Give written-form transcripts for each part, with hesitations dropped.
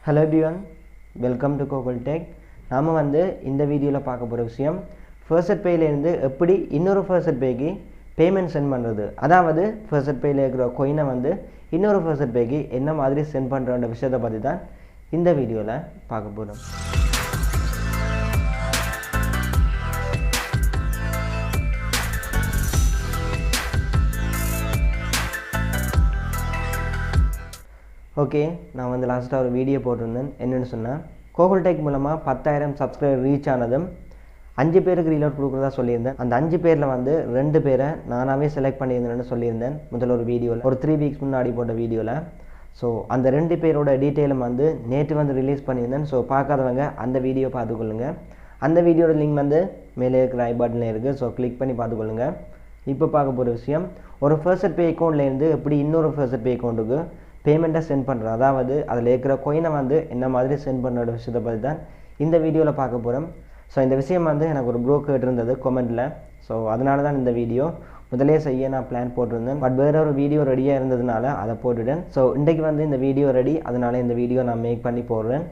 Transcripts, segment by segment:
Hello everyone, welcome to Kokul Tech. நாம இந்த வீடியோல பார்க்க போற விஷயம் FaucetPay ல இருந்து எப்படி இன்னொரு FaucetPay க்கு பேமெண்ட் சென்ட் பண்றது. அதாவது FaucetPay ல இருக்கிற coin இன்னொரு FaucetPay க்கு என்ன மாதிரி சென்ட் பண்றன்ற விஷயத்தை பத்தி தான் இந்த வீடியோல பார்க்க போறோம். ஓகே, நான் லாஸ்ட்டாக ஒரு வீடியோ போட்டிருந்தேன். என்னென்னு சொன்னால், கோகுல் டெக் மூலமாக 10,000 சப்ஸ்கிரைபர் ரீச் ஆனதும் 5 பேருக்கு ரீலோட் கொடுக்குறதா சொல்லியிருந்தேன். அந்த 5 பேரில் 2 பேரை நானாகவே செலக்ட் பண்ணியிருந்தேன்னு சொல்லியிருந்தேன் முதல்ல ஒரு வீடியோவில், ஒரு 3 வீக்ஸ் முன்னாடி போட்ட வீடியோவில். ஸோ அந்த 2 பேரோட டீட்டெயிலும் நேற்று ரிலீஸ் பண்ணியிருந்தேன். ஸோ பார்க்காதவங்க அந்த வீடியோ பார்த்துக்கொள்ளுங்க. அந்த வீடியோட லிங்க் மேலே இருக்கிற ஐ பட்டனில் இருக்குது. ஸோ கிளிக் பண்ணி பார்த்துக்கொள்ளுங்க. இப்போ பார்க்க போகிற விஷயம், ஒரு FaucetPay அக்கௌண்ட்லேருந்து எப்படி இன்னொரு FaucetPay அக்கௌண்ட்டுக்கு பேமெண்ட்டை சென்ட் பண்ணுறோம். அதாவது அதில் இருக்கிற கோயினை என்ன மாதிரி சென்ட் பண்ணுற விஷயத்தை பற்றி தான் இந்த வீடியோவில் பார்க்க போகிறோம். ஸோ இந்த விஷயம் எனக்கு ஒரு ப்ரோ கேட்டிருந்தது கொமெண்ட்டில். ஸோ அதனால தான் இந்த வீடியோ முதலே செய்ய நான் பிளான் போட்டிருந்தேன். பட் வேறு ஒரு வீடியோ ரெடியாக இருந்ததுனால அதை போட்டுட்டேன். ஸோ இன்றைக்கு இந்த வீடியோ ரெடி, அதனால் இந்த வீடியோ நான் மேக் பண்ணி போடுறேன்.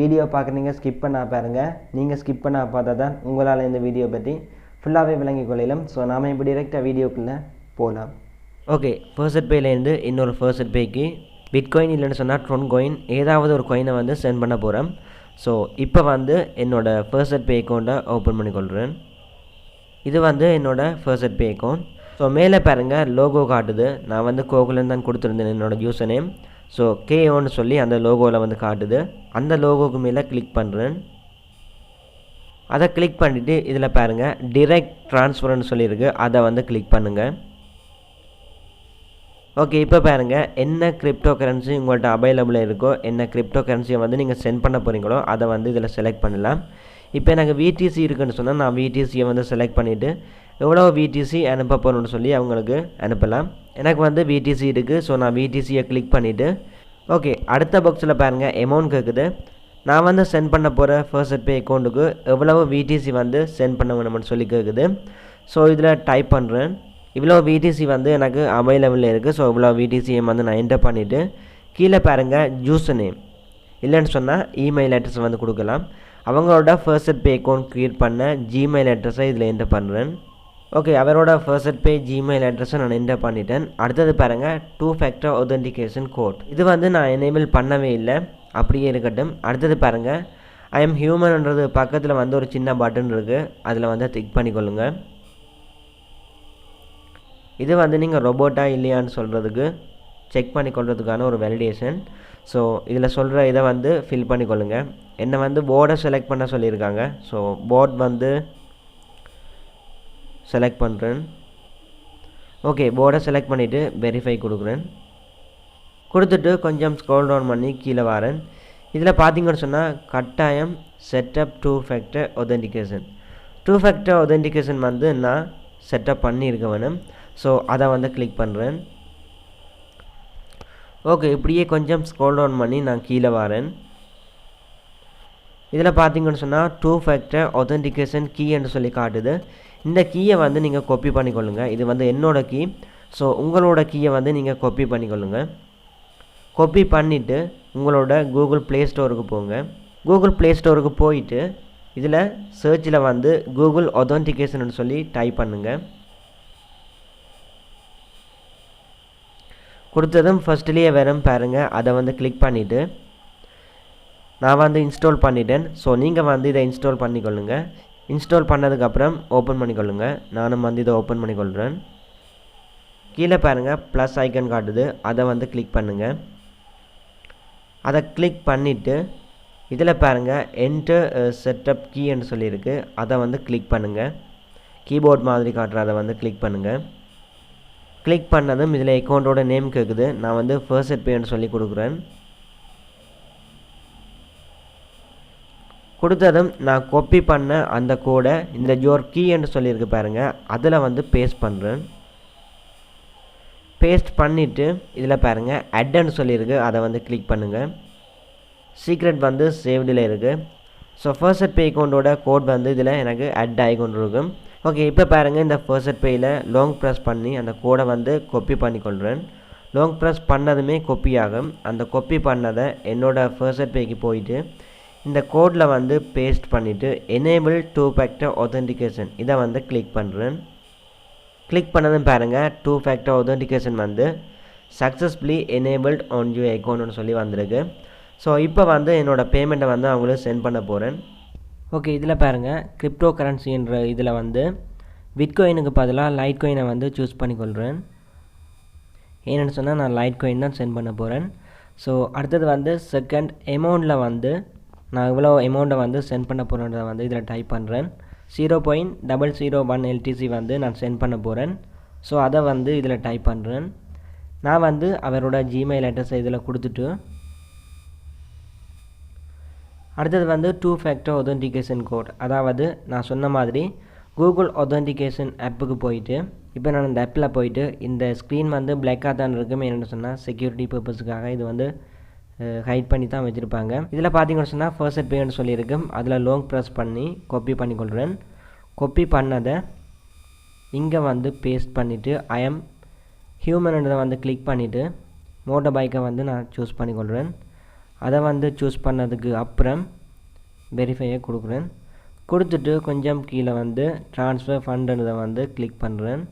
வீடியோ பார்க்குறீங்க, ஸ்கிப் பண்ண பாருங்கள். நீங்கள் ஸ்கிப் பண்ண பார்த்தா தான் உங்களால் இந்த வீடியோ பற்றி ஃபுல்லாகவே விளங்கி கொள்ளலாம். ஸோ நாம் இப்போ டிரெக்டாக வீடியோக்குள்ளே போகலாம். ஓகே, FaucetPayலேருந்து இன்னொரு FaucetPayக்கு பிட்காயின் இல்லைன்னு சொன்னால் ட்ரோன் காயின் ஏதாவது ஒரு காயினை சென்ட் பண்ண போகிறேன். ஸோ இப்போ என்னோடய FaucetPay அக்கௌண்ட்டை ஓப்பன் பண்ணிக்கொள்கிறேன். இது என்னோடய FaucetPay அக்கௌண்ட். ஸோ மேலே பாருங்கள் லோகோ காட்டுது. நான் கோகுலன்னு தான் கொடுத்துருந்தேன் என்னோடய யூசர் நேம். ஸோ KOன்னு சொல்லி அந்த லோகோவில் காட்டுது. அந்த லோகோவுக்கு மேலே கிளிக் பண்ணுறேன். அதை கிளிக் பண்ணிவிட்டு இதில் பாருங்கள் டிரெக்ட் ட்ரான்ஸ்ஃபர்னு சொல்லியிருக்கு, அதை கிளிக் பண்ணுங்கள். ஓகே, இப்போ பாருங்கள் என்ன கிரிப்டோ கரன்சி உங்கள்கிட்ட அவைலபிளாக இருக்கோ, என்ன கிரிப்டோ கரன்சியை நீங்கள் சென்ட் பண்ண போகிறீங்களோ அதை இதில் செலக்ட் பண்ணலாம். இப்போ எனக்கு VTC இருக்குன்னு சொன்னால் நான் VTCயை செலக்ட் பண்ணிவிட்டு எவ்வளோ VTC அனுப்ப போகிறோன்னு சொல்லி அவங்களுக்கு அனுப்பலாம். எனக்கு VTC இருக்குது. ஸோ நான் VTCயை கிளிக் பண்ணிவிட்டு ஓகே, அடுத்த பாக்ஸில் பாருங்கள் அமௌண்ட் கேட்குது. நான் சென்ட் பண்ண போகிற FaucetPay அக்கௌண்ட்டுக்கு எவ்வளவு VTC சென்ட் பண்ண வேணும்னு சொல்லி கேட்குது. ஸோ இதில் டைப் பண்ணுறேன். இவ்வளோ VTC எனக்கு அவைலபிளில் இருக்குது. ஸோ இவ்வளோ VTCயை நான் என்டர் பண்ணிவிட்டு கீழே பாருங்கள் யூசர் நேம் இல்லைன்னு சொன்னால் இமெயில் அட்ரஸ் கொடுக்கலாம். அவங்களோட FaucetPay அக்கௌண்ட் க்ரியேட் பண்ண ஜிமெயில் அட்ரஸை இதில் என்டர் பண்ணுறேன். ஓகே, அவரோட FaucetPay ஜிமெயில் அட்ரஸை நான் என்டர் பண்ணிட்டேன். அடுத்தது பாருங்கள் 2 ஃபேக்டர் ஆதென்டிகேஷன் கோட். இது நான் எனேபிள் பண்ணவே இல்லை, அப்படியே இருக்கட்டும். அடுத்தது பாருங்கள் ஐ எம் ஹியூமன்ன்றது பக்கத்தில் ஒரு சின்ன பட்டன் இருக்குது, அதில் டிக் பண்ணிக்கொள்ளுங்கள். இது நீங்கள் ரொபோட்டா இல்லையான்னு சொல்கிறதுக்கு செக் பண்ணிக்கொள்கிறதுக்கான ஒரு வேலிடேஷன். ஸோ இதில் சொல்கிற இதை ஃபில் பண்ணிக்கொள்ளுங்க. என்னை போர்டை செலக்ட் பண்ண சொல்லியிருக்காங்க. ஸோ போர்ட் செலக்ட் பண்ணுறேன். ஓகே, போர்டை செலக்ட் பண்ணிவிட்டு வெரிஃபை கொடுக்குறேன். கொடுத்துட்டு கொஞ்சம் ஸ்க்ரோல் டவுன் பண்ணி கீழே வரேன். இதில் பார்த்தீங்கன்னு சொன்னால் கட்டாயம் setup 2 factor authentication. 2 factor authentication நான் செட்டப் பண்ணியிருக்க வேணும். ஸோ அதை கிளிக் பண்ணுறேன். ஓகே, இப்படியே கொஞ்சம் ஸ்க்ரோல் டவுன் பண்ணி நான் கீழே வரேன். இதில் பார்த்தீங்கன்னு சொன்னால் 2 ஃபேக்டர் ஆதென்டிகேஷன் கீ என்று சொல்லி காட்டுது. இந்த கீயை நீங்கள் காப்பி பண்ணிக்கொள்ளுங்க. இது என்னோடய கீ. ஸோ உங்களோட கீயை நீங்கள் காப்பி பண்ணிக்கொள்ளுங்க. காப்பி பண்ணிவிட்டு உங்களோட கூகுள் ப்ளே ஸ்டோருக்கு போங்க. கூகுள் ப்ளே ஸ்டோருக்கு போயிட்டு இதில் சர்ச்சில் கூகுள் ஆதென்டிகேஷன் சொல்லி டைப் பண்ணுங்கள். கொடுத்ததும் ஃபஸ்ட்லேயே வரும் பாருங்கள், அதை கிளிக் பண்ணிவிட்டு நான் இன்ஸ்டால் பண்ணிட்டேன். ஸோ நீங்கள் இதை இன்ஸ்டால் பண்ணிக்கொள்ளுங்க. இன்ஸ்டால் பண்ணதுக்கப்புறம் ஓப்பன் பண்ணிக்கொள்ளுங்க. நானும் இதை ஓப்பன் பண்ணிக்கொள்கிறேன். கீழே பாருங்கள் ப்ளஸ் ஐக்கன் காட்டுது, அதை கிளிக் பண்ணுங்கள். அதை கிளிக் பண்ணிவிட்டு இதில் பாருங்கள் என்டர் செட்டப் கீ என்று சொல்லியிருக்கு, அதை கிளிக் பண்ணுங்கள். கீபோர்ட் மாதிரி காட்டுற அதை கிளிக் பண்ணுங்கள். கிளிக் பண்ணதும் இதில் அக்கௌண்ட்டோட நேம் கேட்குது. நான் FaucetPayன்னு சொல்லி கொடுக்குறேன். கொடுத்ததும் நான் காப்பி பண்ண அந்த கோடை இந்த ஜோர் கீ என்று சொல்லியிருக்கு பாருங்கள், அதில் பேஸ்ட் பண்ணுறேன். பேஸ்ட் பண்ணிவிட்டு இதில் பாருங்கள் அட்ன்னு சொல்லியிருக்கு, அதை கிளிக் பண்ணுங்கள். சீக்ரெட் சேவ்டில் இருக்குது. ஸோ FaucetPay அக்கௌண்ட்டோட கோட் இதில் எனக்கு அட் ஆகி கொண்டு இருக்கும். ஓகே, இப்போ பாருங்கள் இந்த FaucetPayயில் லாங் ப்ரெஸ் பண்ணி அந்த கோடை காப்பி பண்ணிக்கொள்கிறேன். லாங் ப்ரெஸ் பண்ணதுமே கொப்பி ஆகும். அந்த கொப்பி பண்ணதை என்னோடய FaucetPayக்கு போயிட்டு இந்த கோடில் வந்து பேஸ்ட் பண்ணிவிட்டு எனேபிள் 2 factor authentication இதை வந்து கிளிக் பண்ணுறேன். கிளிக் பண்ணதும் பாருங்கள் 2 factor authentication வந்து சக்ஸஸ்ஃபுல்லி எனேபிள்ட் ஆன் யூ அக்கௌண்ட்னு சொல்லி வந்திருக்கு. ஸோ இப்போ வந்து என்னோடய பேமெண்ட்டை வந்து அவங்களுக்கு சென்ட் பண்ண போகிறேன். ஓகே, இதில் பாருங்கள் கிரிப்டோ கரன்சின்ற இதில் வந்து பிட்காயினுக்கு பதிலாக லைட் காயினை வந்து சூஸ் பண்ணிக்கொள்கிறேன். ஏன்னு சொன்னால் நான் லைட் காயின் தான் சென்ட் பண்ண போகிறேன். ஸோ அடுத்தது வந்து செகண்ட் அமௌண்ட்டில் வந்து நான் இவ்வளோ அமௌண்ட்டை வந்து சென்ட் பண்ண போகிறேன்றதை வந்து இதில் டைப் பண்ணுறேன். 0.001 LTC வந்து நான் சென்ட் பண்ண போகிறேன். ஸோ அதை வந்து இதில் டைப் பண்ணுறேன். நான் வந்து அவரோட ஜிமெயில் அட்ரஸை இதில் கொடுத்துட்டு அடுத்தது வந்து 2 factor authentication கோட், அதாவது நான் சொன்ன மாதிரி கூகுள் authentication ஆப்புக்கு போயிட்டு இப்போ நான் இந்த ஆப்பில் போயிட்டு இந்த ஸ்க்ரீன் வந்து பிளாக்காக தான் இருக்குமே என்னென்னு சொன்னால் செக்யூரிட்டி பர்பஸுக்காக இது வந்து ஹைட் பண்ணி தான் வச்சுருப்பாங்க. இதில் பார்த்தீங்கன்னு சொன்னால் FaucetPayன்னு சொல்லியிருக்கும். அதில் லாங் ப்ரெஸ் பண்ணி காப்பி பண்ணிக்கொள்கிறேன். காப்பி பண்ணதை இங்கே வந்து பேஸ்ட் பண்ணிவிட்டு ஐ எம் ஹியூமன்றதை வந்து கிளிக் பண்ணிவிட்டு மோட்டர் பைக்கை வந்து நான் சூஸ் பண்ணிக்கொள்கிறேன். அதை வந்து சூஸ் பண்ணதுக்கு அப்புறம் வெரிஃபையை கொடுக்குறேன். கொடுத்துட்டு கொஞ்சம் கீழே வந்து ட்ரான்ஸ்ஃபர் ஃபண்டுன்றதை வந்து கிளிக் பண்ணுறேன்.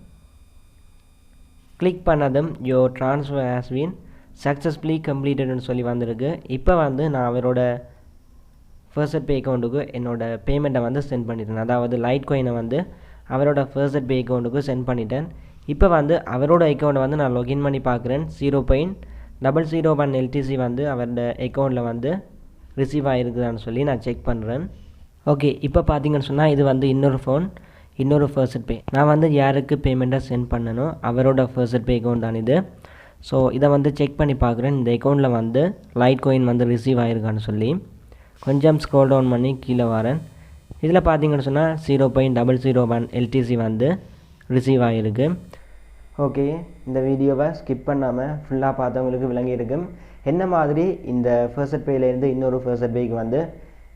கிளிக் பண்ணதும் your transfer has been successfully கம்ப்ளீட்டட்னு சொல்லி வந்திருக்கு. இப்போ வந்து நான் அவரோட FaucetPay அக்கௌண்ட்டுக்கு என்னோடய பேமெண்ட்டை வந்து சென்ட் பண்ணிட்டேன். அதாவது லைட் காயினை வந்து அவரோட FaucetPay அக்கௌண்ட்டுக்கு சென்ட் பண்ணிட்டேன். இப்போ வந்து அவரோட அக்கௌண்ட்டை வந்து நான் லாகின் பண்ணி பார்க்குறேன். 0.001 LTC வந்து அவரோட அக்கௌண்ட்டில் வந்து ரிசீவ் ஆகிருக்குதான்னு சொல்லி நான் செக் பண்ணுறேன். ஓகே, இப்போ பார்த்தீங்கன்னு சொன்னால் இது வந்து இன்னொரு ஃபோன், இன்னொரு FaucetPay. நான் வந்து யாருக்கு பேமெண்ட்டை சென்ட் பண்ணணும் அவரோட FaucetPay அக்கௌண்ட் தான் இது. ஸோ இதை வந்து செக் பண்ணி பார்க்குறேன். இந்த அக்கௌண்ட்டில் வந்து லைட் காயின் வந்து ரிசீவ் ஆகிருக்கான்னு சொல்லி கொஞ்சம் ஸ்க்ரோல் டவுன் பண்ணி கீழே வரேன். இதில் பார்த்தீங்கன்னு சொன்னால் 0.001 LTC வந்து ரிசீவ் ஆகிருக்கு. ஓகே, இந்த வீடியோவை ஸ்கிப் பண்ணாமல் ஃபுல்லாக பார்த்தவங்களுக்கு விளங்கியிருக்கும் என்ன மாதிரி இந்த FaucetPayலேருந்து இன்னொரு FaucetPayக்கு வந்து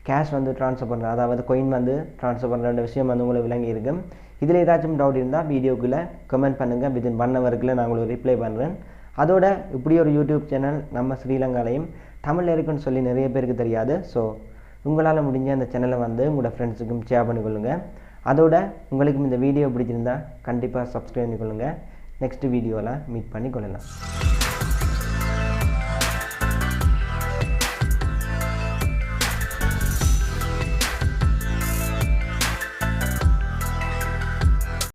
கேஷ் வந்து ட்ரான்ஸ்ஃபர் பண்ணுறேன், அதாவது காயின் வந்து ட்ரான்ஸ்ஃபர் பண்ணுற விஷயம் வந்து உங்களுக்கு விளங்கியிருக்கும். இதில் ஏதாச்சும் டவுட் இருந்தால் வீடியோக்குள்ளே கமெண்ட் பண்ணுங்கள். வித்தின் 1 ஹவருக்குள்ளே நான் உங்களுக்கு ரிப்ளை பண்ணுறேன். அதோட இப்படி ஒரு யூடியூப் சேனல் நம்ம ஸ்ரீலங்காலையும் தமிழில் இருக்குன்னு சொல்லி நிறைய பேருக்கு தெரியாது. ஸோ உங்களால் முடிஞ்ச அந்த சேனலை வந்து உங்களோட ஃப்ரெண்ட்ஸுக்கும் ஷேர் பண்ணிக்கொள்ளுங்கள். அதோட உங்களுக்கு இந்த வீடியோ பிடிச்சிருந்தா கண்டிப்பாக சப்ஸ்கிரைப் பண்ணிக்கொள்ளுங்கள். நெக்ஸ்ட் வீடியோவில் மீட் பண்ணி கொள்ளலாம்.